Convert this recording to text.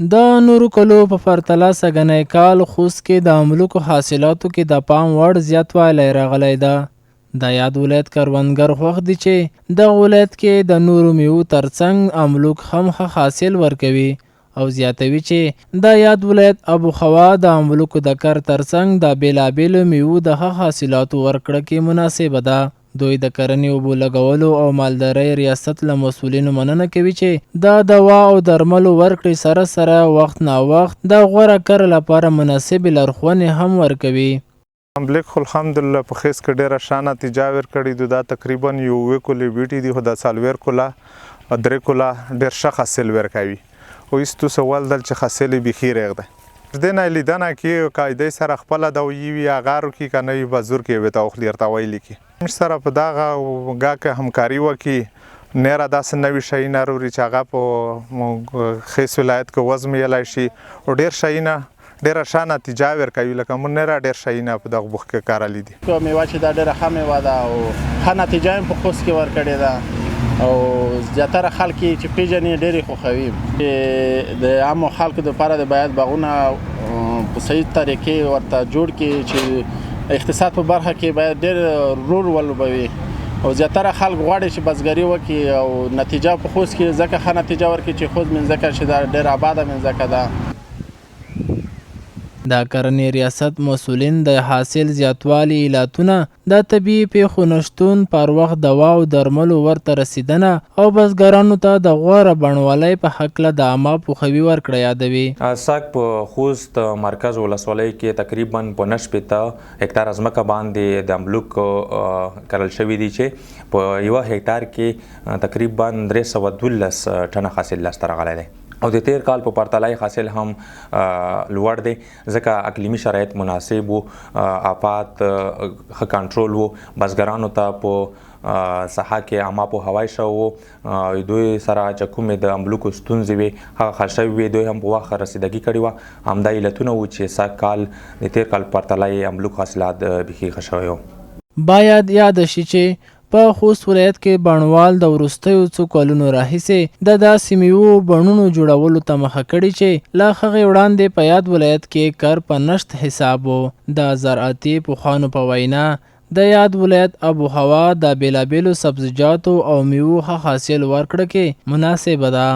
د نورو کلو په پرتله سږنی کال خوست کې د املوکو حاصلاتو کې د پام وړ زیاتوالی راغلی ده. د یاد ولایت کروندګر خوښ دي چې دغه ولایت کې د نورو میوو ترڅنګ املوک هم ښه حاصل ورکوي او زیاتوي چې د یاد ولایت ابوخوا د املوکو د کر ترڅنګ د بېلابېلو میوو د ښه حاصلاتو ورکړه کې مناسبه ده. دوی د کرنې اوبو لګولو او مالدارۍ ریاست له مسؤلینو مننه کوي چې د دوا او درملو ورکړې سره سره وخت ناوخت د غوره کر لپاره مناسبې لارښوونې هم ورکوي. املک خو الحمدلله په خیس کې ډېره ښه نتیجه ورکړې ده. دا تقریبا یو 7 کولې بیټې دي خو دا 4 کوله 3 کوله ډېر ښه حاصل ورکوي او هېڅ سوال دل چې حاصل یې بیخي ریغ ده. دې نه لیدنه کې قاعدې سره خپله دوایي وي هغه روکي که نه وي بازور کې وي ته خولي ورته ویلي کړي موږ سره په دغه ګاه کې همکاري وکړي نېره داسې نوي شیونه راوړي چې هغه په خیس ولایت کې وزمېیلی شي او ډېر شیونه ډېره ښه نتیجه ورکوي لکه موږ نېره ډېر شیونه په دغه بوخت کې کارلی دي. میوه چې دا ډېره ښه میوه ده او ښه نتیجه یې په خوست کې ورکړې ده او زیاتره خلک چې پیژني ډېرې خوښوي. د عامو خلکو دپاره د باید باغونه په صحیح طریقې ورته جوړ کړي چې اقتصاد په برخه کې باید ډېر رول ولوبوي او زیاتره خلک غواړي چې بزګري وکړي او نتیجه په خوست کې ځکه ښه نتیجه ورکړي چې خوست مځکه چې دا ډېر آباده مځکه ده. د کرنې ریاست مسؤلین د حاصل زیاتوالي علتونه د طبیعي پیښو نشتون، پر وخت دوا او درملو ورته رسیدنه او بزګرانو ته د غوره بڼوالۍ په هکله د عامه پوهاوي ورکړه یادوي. ساک په خوست مرکز ولسوالۍ کې تقریبا په 9 هکتار ځمکه باندې د املوک کرل شوي دي چې په 1 هکتار کې تقریبا 312 ټنه حاصل لاسته راغلی دی او د تیر کال په پرتله حاصل هم لوړ دی ځکه اقلیمي شرایط مناسب وو، آفات ښه کنټرول وو، بزګرانو ته په ساحه کې عامه پوهاوی شوی وو، دوی سره چې کومې د املوکو ستونزې وې هغه حل شوي وې، دوی هم په وخت رسیدګي کړې وه. همدا علتونه وو چې سږ کال د تیر کال په پرتله یې املوک حاصلات بیخي ښه شوی وو. باید یاد شي چې په خوست ولایت کې بڼوال د وروستیو څو کلونو راهیسې د داسې میوو بڼونو جوړولو ته مخه کړې چې له هغې وړاندې په یاد ولایت کې کر په نشت حساب و. د زراعتي پوهانو په وینا د یاد ولایت ابوهوا د بېلابېلو سبزیجاتو او میوو ښه حاصل ورکړه کې مناسبه ده.